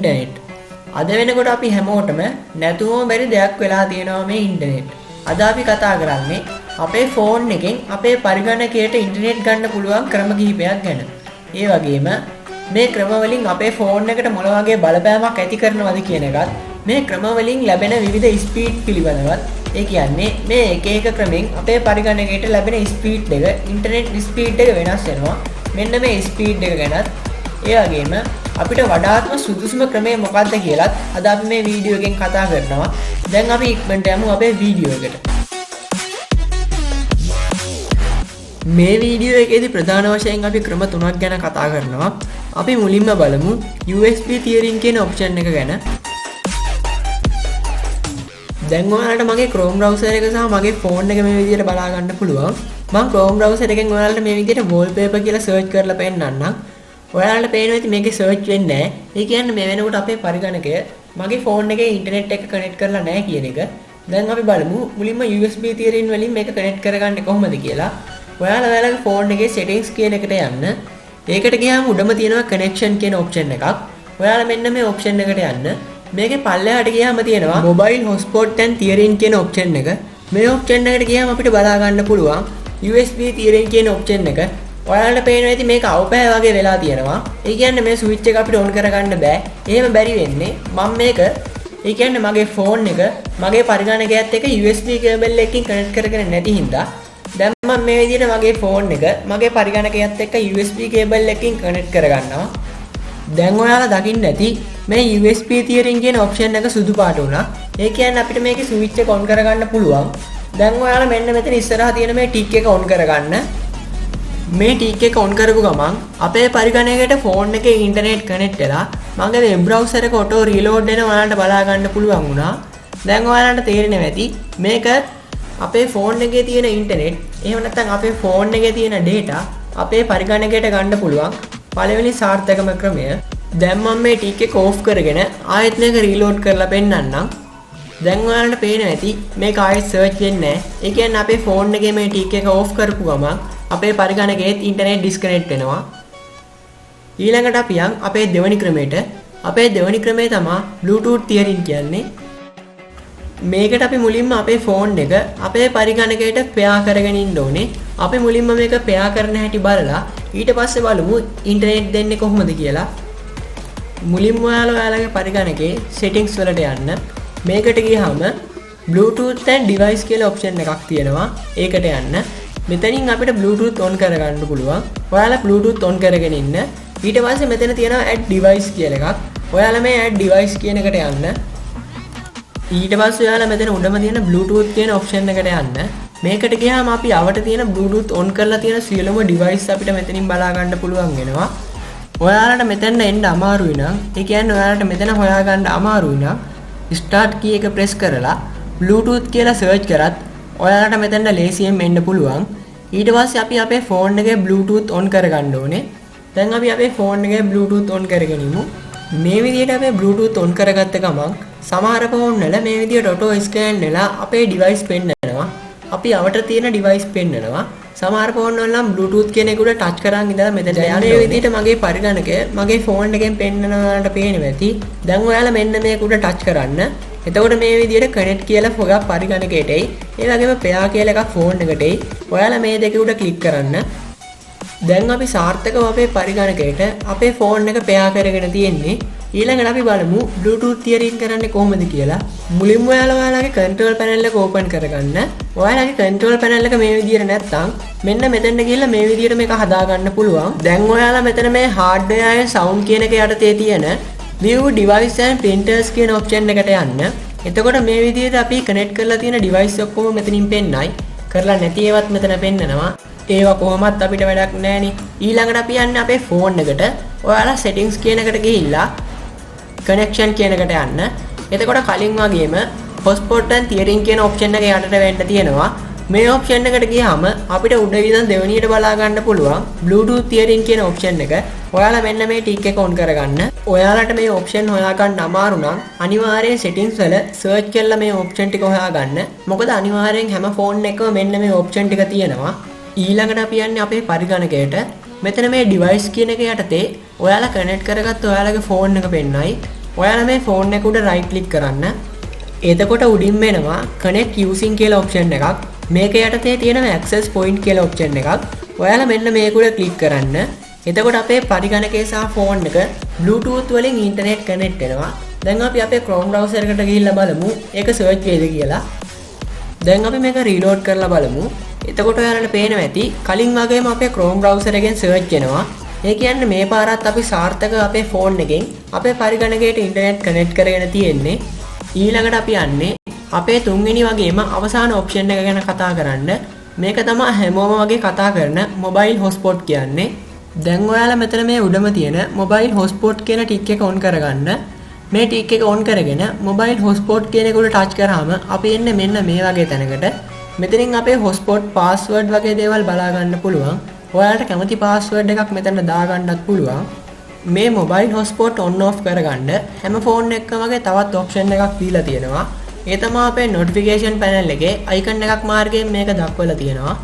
Internet. අද වෙනකොට අපි හැමෝටම නැතුවම බැරි දෙයක් වෙලා තියෙනවා මේ ඉන්ටර්නෙට්. අද අපි කතා කරන්නේ අපේ ෆෝන් එකෙන් අපේ පරිගණකයට ඉන්ටර්නෙට් ගන්න පුළුවන් ක්‍රම කිහිපයක් ගැන. ඒ වගේම මේ ක්‍රම වලින් අපේ ෆෝන් එකට මොන වගේ බලපෑමක් ඇති කරනවද කියන එකත්, මේ ක්‍රම වලින් ලැබෙන විවිධ ස්පීඩ් පිළිබඳවත්, ඒ කියන්නේ මේ එක එක ක්‍රමෙන් අපේ පරිගණකයට ලැබෙන ස්පීඩ් එක, ඉන්ටර්නෙට් ස්පීඩ් එක වෙනස් වෙනවා. මෙන්න මේ ස්පීඩ් එක ගැනත්, ඒ වගේම අපිට වඩාත්ම සුදුසුම ක්‍රමය මොකක්ද කියලාත් අද අපි මේ වීඩියෝ එකෙන් කතා කරනවා. දැන් අපි ඉක්මනට යමු අපේ වීඩියෝ එකට. මේ වීඩියෝ එකේදී ප්‍රධාන වශයෙන් අපි ක්‍රම තුනක් ගැන කතා කරනවා. අපි මුලින්ම බලමු USB Tethering කියන ඔප්ෂන් එක ගැන. දැන් ඔයාලට මගේ Chrome browser එක සහ මගේ ෆෝන් එක මේ විදිහට බලා ගන්න පුළුවන්. මම Chrome browser එකෙන් ඔයාලට මේ විදිහට wallpaper කියලා search කරලා පෙන්නන්නම්. ඔයාලට පේනවා ඉතින් මේකේ search වෙන්නේ නැහැ. ඒ කියන්නේ මේ වෙනකොට අපේ පරිගණකය මගේ ෆෝන් එකේ ඉන්ටර්නෙට් එක කනෙක්ට් කරලා නැහැ කියන එක. දැන් අපි බලමු මුලින්ම USB Tethering වලින් මේක කනෙක්ට් කරගන්නේ කොහොමද කියලා. ඔයාලගේ ෆෝන් එකේ settings කියන එකට යන්න. ඒකට ගියාම උඩම තියෙනවා connection කියන option එකක්. ඔයාලා මෙන්න මේ option එකට යන්න. මේකේ පල්ලෙහාට ගියාම තියෙනවා Mobile Hotspot and Tethering කියන option එක. මේ option එකට ගියාම අපිට බලා ගන්න පුළුවන් USB Tethering කියන option එක. ඔයාලට පේනවා ඉතින් මේක අවපෑ වගේ වෙලා තියෙනවා. ඒ කියන්නේ මේ ස්විච් එක අපිට on කරගන්න බෑ. එහෙම බැරි වෙන්නේ මම මේක, ඒ කියන්නේ මගේ ෆෝන් එක මගේ පරිගණකයත් එක්ක USB කේබල් එකකින් කනෙක්ට් කරගෙන නැති හින්දා දැන් මම මේ විදිහට මගේ ෆෝන් එක මගේ පරිගණකයත් එක්ක USB කේබල් එකකින් කනෙක්ට් කරගන්නවා. දැන් ඔයාලා දකින්න ඇති මේ USB Tethering කියන ඔප්ෂන් එක සුදු පාට වුණා. ඒ කියන්නේ අපිට මේකේ ස්විච් එක on කරගන්න පුළුවන්. දැන් ඔයාලා මෙන්න මෙතන ඉස්සරහා තියෙන මේ ටික් එක on කරගන්න. මේ ටික් එක on කරපු ගමන් අපේ පරිගණකයට ෆෝන් එකේ ඉන්ටර්නෙට් කනෙක්ට් වෙලා මගේ වෙබ් බ්‍රවුසර් එක ඔටෝ රීලෝඩ් වෙන ඔයාලට බලා ගන්න පුළුවන් වුණා. දැන් ඔයාලට තේරෙනවා ඇති මේක අපේ ෆෝන් එකේ තියෙන ඉන්ටර්නෙට්, එහෙම නැත්නම් අපේ ෆෝන් එකේ තියෙන data අපේ පරිගණකයට ගන්න පුළුවන් පළවෙනි සාර්ථකම ක්‍රමය. දැන් මම මේ ටික් එක ඕෆ් කරගෙන ආයෙත් මේක රීලෝඩ් කරලා පෙන්නන්නම්. දැන් ඔයාලට පේනවා ඇති මේක ආයෙත් සර්ච් වෙන්නේ නැහැ. ඒ කියන්නේ අපේ ෆෝන් එකේ මේ ටික් එක ඕෆ් කරපු ගමන් අපේ පරිගණකයේත් ඉන්ටර්නෙට් ඩිස්කනෙක්ට් වෙනවා. ඊළඟට අපි යන් අපේ දෙවෙනි ක්‍රමයට. අපේ දෙවෙනි ක්‍රමය තමයි Bluetooth Tethering කියන්නේ. මේකට අපි මුලින්ම අපේ ෆෝන් එක අපේ පරිගණකයට පෙයා කරගෙන ඉන්න ඕනේ. අපි මුලින්ම මේක පෙයා කරන හැටි බලලා ඊට පස්සේ බලමු ඉන්ටර්නෙට් දෙන්නේ කොහොමද කියලා. මුලින්ම ඔයාලගේ පරිගණකේ settings වලට යන්න. මේකට ගියාම Bluetooth and device කියලා option එකක් තියෙනවා. ඒකට යන්න. මෙතනින් අපිට Bluetooth on කරගන්න පුළුවන්. ඔයාලා Bluetooth on කරගෙන ඉන්න. ඊට පස්සේ මෙතන තියෙනවා add device කියලා එකක්. ඔයාලා මේ add device කියන එකට යන්න. ඊට පස්සේ ඔයාලා මෙතන උඩම තියෙන Bluetooth කියන option එකට යන්න. මේකට ගියාම අපි අවට තියෙන Bluetooth on කරලා තියෙන සියලුම device අපිට මෙතනින් බලා ගන්න පුළුවන් වෙනවා. ඔයාලට මෙතන එන්න අමාරුයි නම්, ඒ කියන්නේ ඔයාලට මෙතන හොයාගන්න අමාරුයි නම් start key එක press කරලා Bluetooth කියලා search කරත් ඔයාලට මෙතන ලේසියෙන් එන්න පුළුවන්. ඊට පස්සේ අපි අපේ ෆෝන් එකේ Bluetooth on කරගන්න ඕනේ. දැන් අපි අපේ ෆෝන් එකේ Bluetooth on කරගෙන ඉමු. මේ විදිහට අපේ Bluetooth on කරගත්ත ගමන් සමහර ෆෝන් වල මේ විදිහට auto scan වෙලා අපේ device පෙන්නනවා. අපි අවට තියෙන device පෙන්නනවා. සමහර ෆෝන් වල නම් Bluetooth කියන එක උඩ touch කරන් ඉඳලා මෙතන යන මේ විදිහට මගේ පරිගණකය මගේ ෆෝන් එකෙන් පෙන්නනවාට පේනවා ඇති. දැන් ඔයාලා මෙන්න මේක උඩ touch කරන්න. එතකොට මේ විදිහට connect කියලා පොගක් පරිගණකයට එයි. ඒ වගේම pair කියලා එකක් ෆෝන් එකට එයි. ඔයාලා මේ දෙක උඩ click කරන්න. දැන් අපි සාර්ථකව අපේ පරිගණකයට අපේ ෆෝන් එක pair කරගෙන තියෙන්නේ. ඊළඟට අපි බලමු Bluetooth Tethering කරන්නේ කොහොමද කියලා. මුලින්ම ඔයාලගේ control panel එක open කරගන්න. ඔයාලගේ control panel එක මේ විදිහට නැත්නම් මෙන්න මෙතෙන්ට ගිහිල්ලා මේ විදිහට මේක හදා ගන්න පුළුවන්. දැන් ඔයාලා මෙතන මේ hardware and sound කියන එක යටතේ තියෙන View device and printers කියන option එකට යන්න. එතකොට මේ විදිහට අපි connect කරලා තියෙන device ඔක්කොම මෙතනින් පෙන්නයි. කරලා නැති ඒවත් මෙතන පෙන්නනවා. ඒවා කොහොමත් අපිට වැඩක් නැහෙනි. ඊළඟට අපි යන්නේ අපේ ෆෝන් එකට. ඔයාලා settings කියන එකට ගිහිල්ලා connection කියන එකට යන්න. එතකොට කලින් වගේම hotspot and tethering කියන option එක යටට වෙන්න තියෙනවා. මේ option එකට ගියාම අපිට උඩ ඉඳන් දෙවෙනියට බලා ගන්න පුළුවන් Bluetooth Tethering කියන option එක. ඔයාලා මෙන්න මේ ටික් එක on කරගන්න. ඔයාලට මේ option හොයාගන්න අමාරු නම් අනිවාර්යයෙන් settings වල search කරලා මේ option ටික හොයාගන්න. මොකද අනිවාර්යෙන් හැම ෆෝන් එකකම මෙන්න මේ option ටික තියෙනවා. ඊළඟට අපි යන්නේ අපේ පරිගණකයට. මෙතන මේ device කියන එක යටතේ ඔයාලා connect කරගත්ත ඔයාලගේ phone එක පෙන්නයි. ඔයාලා මේ ෆෝන් එක උඩ right click කරන්න. එතකොට උඩින් එනවා connect using කියලා option එකක්. මේක යටතේ තියෙනවා access point කියලා option එකක්. ඔයාලා මෙන්න මේක උඩ click කරන්න. එතකොට අපේ පරිගණකය සහ ෆෝන් එක Bluetooth වලින් internet connect වෙනවා. දැන් අපි අපේ Chrome browser එකට ගිහිල්ලා බලමු ඒක search වේද කියලා. දැන් අපි මේක reload කරලා බලමු. එතකොට ඔයාලට පේනවා ඇති කලින් වගේම අපේ Chrome browser එකෙන් search වෙනවා. ඒ කියන්නේ මේ පාරත් අපි සාර්ථකව අපේ ෆෝන් එකෙන් අපේ පරිගණකයට internet connect කරගෙන තියෙන්නේ. ඊළඟට අපි යන්නේ අපේ තුන්වෙනි වගේම අවසාන option එක ගැන කතා කරන්න. මේක තමයි හැමෝම වගේ කතා කරන mobile hotspot කියන්නේ. දැන් ඔයාලා මෙතන මේ උඩම තියෙන mobile hotspot කියන ටික් එක on කරගන්න. මේ ටික් එක on කරගෙන mobile hotspot කියන එක උඩ touch කරාම අපි එන්නේ මෙන්න මේ වගේ තැනකට. මෙතනින් අපේ hotspot password වගේ දේවල් බලා ගන්න පුළුවන්. ඔයාලට කැමති password එකක් මෙතන දාගන්නත් පුළුවන්. මේ mobile hotspot on off කරගන්න හැම ෆෝන් එකකම වගේ තවත් option එකක් දීලා තියෙනවා. ඒ තමයි අපේ notification panel එකේ icon එකක් මාර්ගයෙන් මේක දක්වලා තියෙනවා.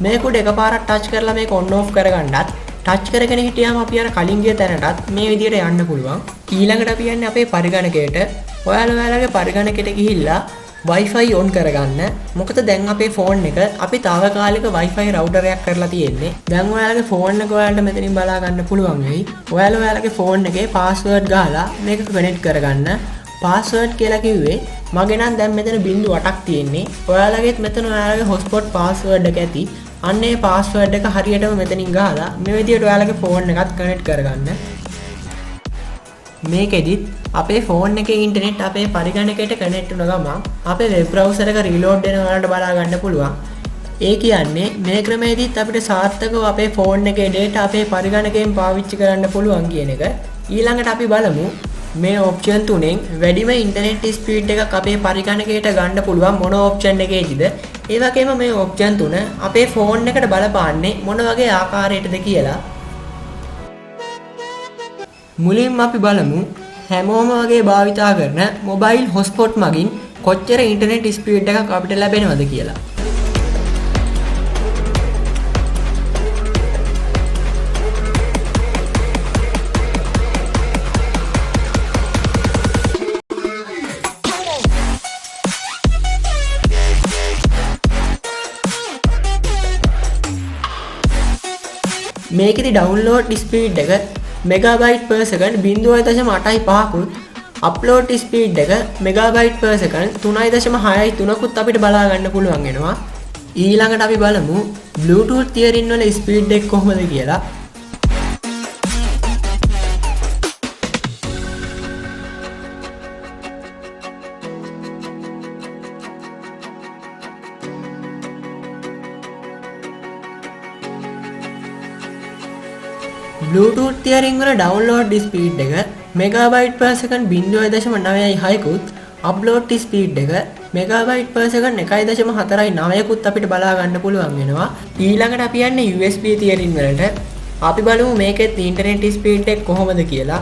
මේක උඩ එකපාරක් touch කරලා මේක on off කරගන්නත් touch කරගෙන හිටියාම අපි අර කලින් ගිය තැනටත් මේ විදිහට යන්න පුළුවන්. ඊළඟට අපි යන්නේ අපේ පරිගණකයට. ඔයාලගේ පරිගණකයට ගිහිල්ලා Wi-Fi on කරගන්න. මොකද දැන් අපේ ෆෝන් එක අපි తాවකාලික Wi-Fi router එකක් කරලා තියෙන්නේ. දැන් ඔයාලගේ ෆෝන් එක ඔයාලට මෙතනින් බලා ගන්න පුළුවන් වෙයි. ඔයාලගේ ෆෝන් එකේ password ගහලා මේක connect කරගන්න. password කියලා කිව්වේ මගේ නම් දැන් මෙතන 0.8ක් තියෙන්නේ. ඔයාලගේත් මෙතන ඔයාලගේ hotspot password එක ඇති. අන්න ඒ password එක හරියටම මෙතනින් ගහලා මේ විදිහට ඔයාලගේ ෆෝන් එකත් connect කරගන්න. මේකෙදිත් අපේ ෆෝන් එකේ ඉන්ටර්නෙට් අපේ පරිගණකයට කනෙක්ට් වුණ ගමන් අපේ වෙබ් බ්‍රවුසර් එක රීලෝඩ් වෙන වලට බලා ගන්න පුළුවන්. ඒ කියන්නේ මේ ක්‍රමයේදීත් අපිට සාර්ථකව අපේ ෆෝන් එකේ data අපේ පරිගණකයෙන් පාවිච්චි කරන්න පුළුවන් කියන එක. ඊළඟට අපි බලමු මේ option තුනෙන් වැඩිම ඉන්ටර්නෙට් ස්පීඩ් එකක් අපේ පරිගණකයට ගන්න පුළුවන් මොන option එකේදීද? ඒ වගේම මේ option තුන අපේ ෆෝන් එකට බලපාන්නේ මොන වගේ ආකාරයකටද කියලා. මුලින්ම අපි බලමු හැමෝම වගේ භාවිතා කරන mobile hotspot මගින් කොච්චර ඉන්ටර්නෙට් ස්පීඩ් එකක් අපිට ලැබෙනවද කියලා. මේකෙදි download speed එක megabyte per second 0.85කුත් upload speed එක megabyte per second 3.63කුත් අපිට බලා ගන්න පුළුවන් වෙනවා. ඊළඟට අපි බලමු Bluetooth Tethering වල speed එක කොහොමද කියලා. Bluetooth Tethering වල download speed එක megabyte per second 0.96කුත් upload speed එක megabyte per second 1.49කුත් අපිට බලා ගන්න පුළුවන් වෙනවා. ඊළඟට අපි යන්නේ USB Tethering වලට. අපි බලමු මේකෙත් internet speed එක කොහොමද කියලා.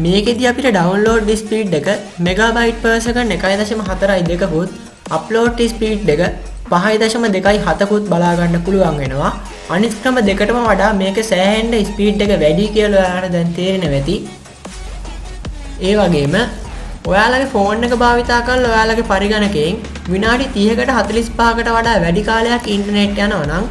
මේකෙදී අපිට download speed එක megabyte per second 1.42කුත් upload speed එක 5.27කුත් බලා ගන්න පුළුවන් වෙනවා. අනිත් ක්‍රම දෙකටම වඩා මේක සෑහෙන්න speed එක වැඩි කියලා ඔයාලට දැන් තේරෙනවා ඇති. ඒ වගේම ඔයාලගේ ෆෝන් එක භාවිතා කරලා ඔයාලගේ පරිගණකයෙන් විනාඩි 30කට 45කට වඩා වැඩි කාලයක් ඉන්ටර්නෙට් යනවා නම්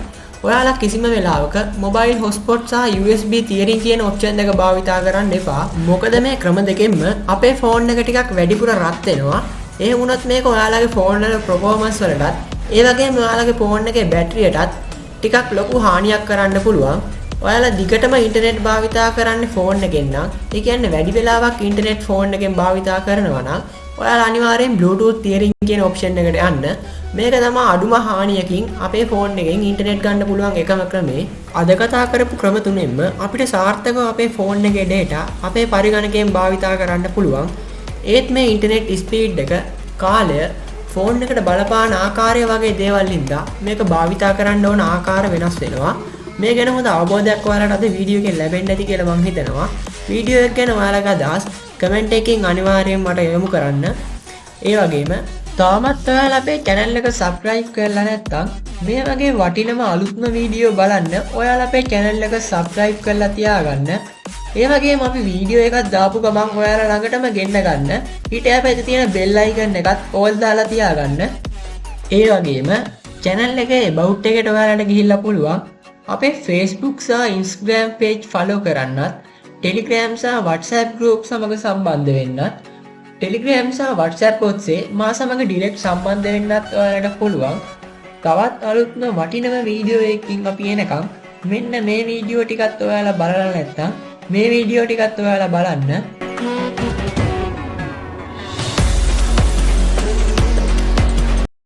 ඔයාලා කිසිම වෙලාවක mobile hotspot සහ USB Tethering කියන option එක භාවිතා කරන්න එපා. මොකද මේ ක්‍රම දෙකෙන්ම අපේ ෆෝන් එක ටිකක් වැඩිපුර රත් වෙනවා. ඒ වුණත් මේක ඔයාලගේ ෆෝන් වල performance වලටත් ඒ වගේම ඔයාලගේ ෆෝන් එකේ බැටරියටත් ටිකක් ලොකු හානියක් කරන්න පුළුවන්. ඔයාලා දිගටම ඉන්ටර්නෙට් භාවිතා කරන්නේ ෆෝන් එකෙන් නම් ඒ කියන්නේ වැඩි වෙලාවක් ඉන්ටර්නෙට් ෆෝන් එකෙන් භාවිතා කරනවා නම් ඔයාලා අනිවාර්යෙන් Bluetooth Tethering කියන option එකට යන්න. මේක තමයි අඩුම හානියකින් අපේ ෆෝන් එකෙන් ඉන්ටර්නෙට් ගන්න පුළුවන් එකම ක්‍රමය. අද කතා කරපු ක්‍රම තුනෙන්ම අපිට සාර්ථකව අපේ ෆෝන් එකේ data අපේ පරිගණකයෙන් භාවිතා කරන්න පුළුවන්. ඒත් මේ ඉන්ටර්නෙට් ස්පීඩ් එක කාලය ෆෝන් එකට බලපාන ආකාරය වගේ දේවල් හින්දා මේක භාවිතා කරන්න ඕන ආකාර වෙනස් වෙනවා. මේ ගැන හොඳ අවබෝධයක් ඔයාලට අද වීඩියෝ එකෙන් ලැබෙන්න ඇති කියලා මම හිතනවා. වීඩියෝ එක ගැන ඔයාලගේ අදහස් කමෙන්ට් එකකින් අනිවාර්යයෙන් මට යොමු කරන්න. ඒ වගේම තාමත් ඔයාලා අපේ channel එක subscribe කරලා නැත්නම් මේ වගේ වටිනම අලුත්ම වීඩියෝ බලන්න ඔයාලා අපේ channel එක subscribe කරලා තියාගන්න. ඒ වගේම අපි වීඩියෝ එකක් දාපු ගමන් ඔයාලා ළඟටම ගෙන්න ගන්න. ඊට එහා තියෙන bell icon එකත් all දාලා තියාගන්න. ඒ වගේම channel එකේ about එකට ඔයාලට ගිහිල්ලා පුළුවන් අපේ Facebook සහ Instagram page follow කරන්නත්, Telegram සහ WhatsApp group සමග සම්බන්ධ වෙන්නත්, Telegram සහ WhatsApp ඔස්සේ මා සමග direct සම්බන්ධ වෙන්නත් ඔයාලට පුළුවන්. තවත් අලුත්ම වටිනම වීඩියෝ එකකින් අපි එනකම් මෙන්න මේ වීඩියෝ ටිකත් ඔයාලා බලලා නැත්නම් මේ වීඩියෝ ටිකත් ඔයාලා බලන්න.